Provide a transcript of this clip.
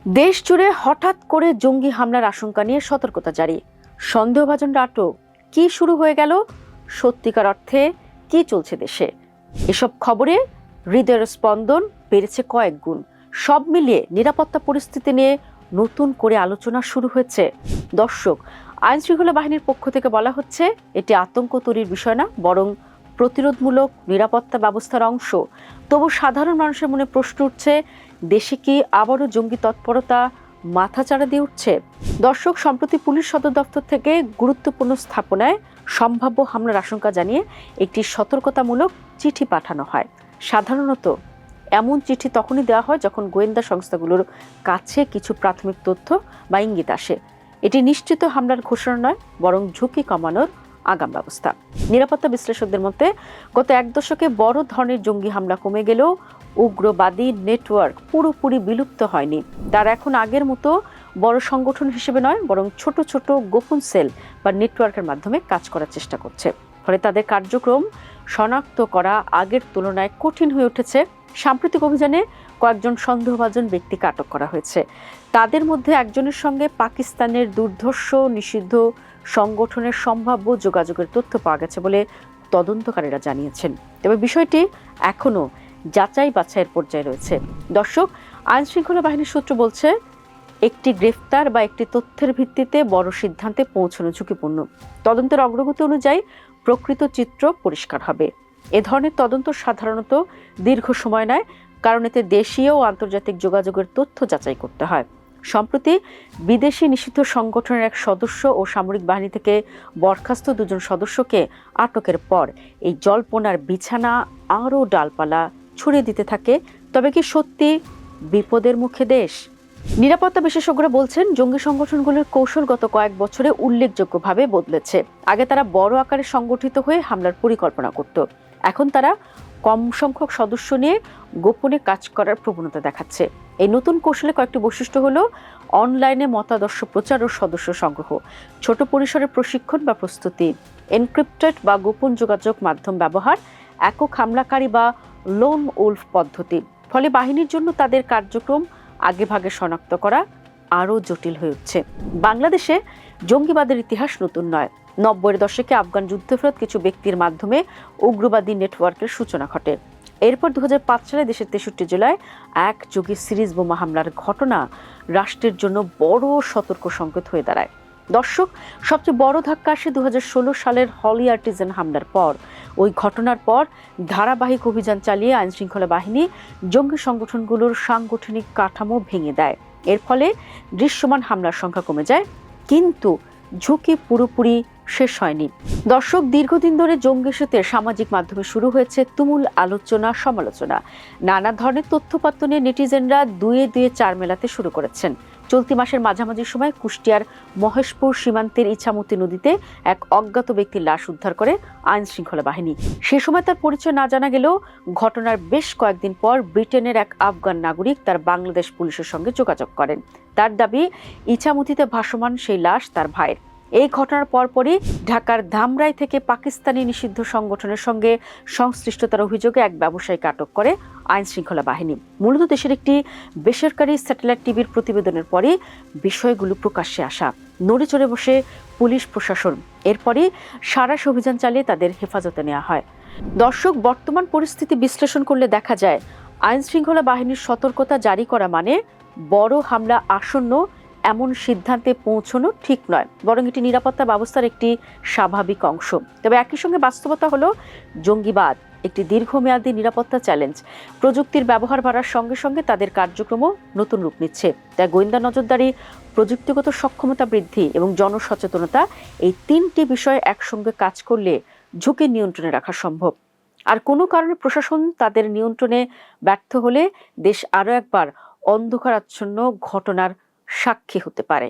দেশ জুড়ে হঠাৎ করে জঙ্গি হামলার আশঙ্কা নিয়ে সতর্কতা জারি। সন্দেহভাজনরা আটক। কি শুরু হয়ে গেল? সত্যিকার অর্থে কি চলছে দেশে? এসব খবরে হৃদয়ের স্পন্দন বেড়েছে কয়েক গুণ। সব মিলিয়ে নিরাপত্তা পরিস্থিতি নিয়ে নতুন করে আলোচনা শুরু হয়েছে। দর্শক, আইনশৃঙ্খলা বাহিনীর পক্ষ থেকে বলা হচ্ছে এটি আতঙ্ক তৈরির বিষয় না, বরং প্রতিরোধমূলক নিরাপত্তা ব্যবস্থার অংশ। তবু সাধারণ মানুষের মনে প্রশ্ন উঠছে, দেশে কি আবারও জঙ্গি তৎপরতা মাথাচাড়া দিয়ে উঠছে? দর্শক, সম্প্রতি পুলিশ সদর দপ্তর থেকে গুরুত্বপূর্ণ স্থাপনায় সম্ভাব্য হামলার আশঙ্কা জানিয়ে একটি সতর্কতামূলক চিঠি পাঠানো হয়। সাধারণত এমন চিঠি তখনই দেওয়া হয় যখন গোয়েন্দা সংস্থাগুলোর কাছে কিছু প্রাথমিক তথ্য বা ইঙ্গিত আসে। এটি নিশ্চিত হামলার ঘোষণা নয়, বরং ঝুঁকি কমানোর আগাম ব্যবস্থা। নিরাপত্তা বিশ্লেষকদের মতে গত এক দশকে বড় ধরনের জঙ্গি হামলা কমে গেলেও উগ্রবাদী নেটওয়ার্ক পুরোপুরি বিলুপ্ত হয়নি। তারা এখন আগের মতো বড় সংগঠন হিসেবে নয়, বরং ছোট ছোট গোপন সেল বা নেটওয়ার্কের মাধ্যমে কাজ করার চেষ্টা করছে। ফলে তাদের কার্যক্রম শনাক্ত করা আগের তুলনায় কঠিন হয়ে উঠেছে। সাম্প্রতিক অভিযানে কয়েকজন সন্দেহভাজন ব্যক্তিকে আটক করা হয়েছে। তাদের মধ্যে একজনের সঙ্গে পাকিস্তানের দুর্ধর্ষ নিষিদ্ধ সংগঠনের সম্ভাব্য যোগাযোগের তথ্য পাওয়া গেছে বলে তদন্তকারীরা জানিয়েছেন। তবে বিষয়টি এখনও যাচাই বাছাইয়ের পর্যায়ে রয়েছে। দর্শক, আইনশৃঙ্খলা বাহিনীর সূত্র বলছে, একটি গ্রেফতার বা একটি তথ্যের ভিত্তিতে বড় সিদ্ধান্তে পৌঁছানো ঝুঁকিপূর্ণ। তদন্তের অগ্রগতি অনুযায়ী প্রকৃত চিত্র পরিষ্কার হবে। এ ধরনের তদন্ত সাধারণত দীর্ঘ সময় নেয়, কারণ এতে দেশীয় ও আন্তর্জাতিক যোগাযোগের তথ্য যাচাই করতে হয়। সম্প্রতি বিদেশি নিষিদ্ধ সংগঠনের এক সদস্য ও সামরিক বাহিনী থেকে বরখাস্ত দুজন সদস্যকে আটকের পর এই জল্পনার বিছানা আরও ডালপালা ছড়িয়ে দিতে থাকে। তবে কি সত্যি বিপদের মুখে দেশ? নিরাপত্তা বিশেষজ্ঞরা বলছেন, জঙ্গি সংগঠনগুলোর কৌশল গত কয়েক বছরে উল্লেখযোগ্যভাবে বদলেছে। আগে তারা বড় আকারে সংগঠিত হয়ে হামলার পরিকল্পনা করত। এখন তারা কম সংখ্যক সদস্য নিয়ে গোপনে কাজ করার প্রবণতা দেখাচ্ছে। এই নতুন কৌশলে কয়েকটি বৈশিষ্ট্য হলো অনলাইনে মতাদর্শ প্রচার ও সদস্য সংগ্রহ, ছোট পরিসরের প্রশিক্ষণ বা প্রস্তুতি, এনক্রিপ্টেড বা গোপন যোগাযোগ মাধ্যম ব্যবহার, একক হামলাকারী বা লোন উলফ পদ্ধতি। ফলে বাহিনীর জন্য তাদের কার্যক্রম আগেভাগে শনাক্ত করা আরও জটিল হয়ে উঠছে। বাংলাদেশে জঙ্গিবাদের ইতিহাস নতুন নয়। 90-এর দশকে আফগান যুদ্ধফেরত কিছু ব্যক্তির মাধ্যমে উগ্রবাদী নেটওয়ার্কের সূচনা ঘটে। এরপর 2005 সালে দেশের 63 জেলায় একযোগে সিরিজ বোমা হামলার ঘটনা রাষ্ট্রের জন্য বড় সতর্ক সংকেত হয়ে দাঁড়ায়। দর্শক, সবচেয়ে বড় ধাক্কা আসে 2016 সালের হলি আর্টিজান হামলার পর। ওই ঘটনার পর ধারাবাহিক অভিযান চালিয়ে আইনশৃঙ্খলা বাহিনী জঙ্গি সংগঠনগুলোর সাংগঠনিক কাঠামো ভেঙে দেয়। এর ফলে দৃশ্যমান হামলার সংখ্যা কমে যায়, কিন্তু ঝুঁকি পুরোপুরি শেষ হয়নি। দর্শক, দীর্ঘদিন ধরে জঙ্গি ইস্যুতে সামাজিক মাধ্যমে শুরু হয়েছে তুমুল আলোচনা সমালোচনা। নানা ধরনের তথ্যপাত্র নিয়ে নেটিজেনরা দুয়ে দুয়ে চার মেলাতে শুরু করেছেন। চলতি মাসের মাঝামাঝি সময় কুষ্টিয়ার মহেশপুর সীমান্তের ইছামতি নদীতে এক অজ্ঞাত ব্যক্তির লাশ উদ্ধার করে আইন শৃঙ্খলা বাহিনী। সে সময় তার পরিচয় না জানা গেলেও ঘটনার বেশ কয়েকদিন পর ব্রিটেনের এক আফগান নাগরিক তার বাংলাদেশ পুলিশের সঙ্গে যোগাযোগ করেন। তার দাবি, ইছামতিতে ভাসমান সেই লাশ তার ভাইয়ের। এই ঘটনার পরপরই ঢাকার ধামরাই থেকে পাকিস্তানি নিষিদ্ধ সংগঠনের সঙ্গে সংশ্লিষ্টতার অভিযোগে এক ব্যবসায়ীকে আটক করে আইন শৃঙ্খলা বাহিনী। মূলত দেশের একটি বেসরকারি স্যাটেলাইট টিভির প্রতিবেদনের পরে বিষয়গুলো প্রকাশ্যে আসা। নড়ে চড়ে বসে পুলিশ প্রশাসন। এরপরই সারাশ অভিযান চালিয়ে তাদের হেফাজতে নেওয়া হয়। দর্শক, বর্তমান পরিস্থিতি বিশ্লেষণ করলে দেখা যায়, আইন শৃঙ্খলা বাহিনীর সতর্কতা জারি করা মানে বড় হামলা আসন্ন এমন সিদ্ধান্তে পৌঁছানো ঠিক নয়, বরং এটি নিরাপত্তা ব্যবস্থার একটি স্বাভাবিক অংশ। তবে একই সঙ্গে বাস্তবতা হলো, জঙ্গিবাদ একটি দীর্ঘমেয়াদী নিরাপত্তা চ্যালেঞ্জ। প্রযুক্তির ব্যবহার বাড়ার সঙ্গে সঙ্গে তাদের কার্যক্রমও নতুন রূপ নিচ্ছে। তাই গোয়েন্দা নজরদারি, প্রযুক্তিগত সক্ষমতা বৃদ্ধি এবং জনসচেতনতা, এই তিনটি বিষয়ে একসঙ্গে কাজ করলে ঝুঁকি নিয়ন্ত্রণে রাখা সম্ভব। আর কোনো কারণে প্রশাসন তাদের নিয়ন্ত্রণে ব্যর্থ হলে দেশ আরও একবার অন্ধকারাচ্ছন্ন ঘটনার সাক্ষী হতে পারে।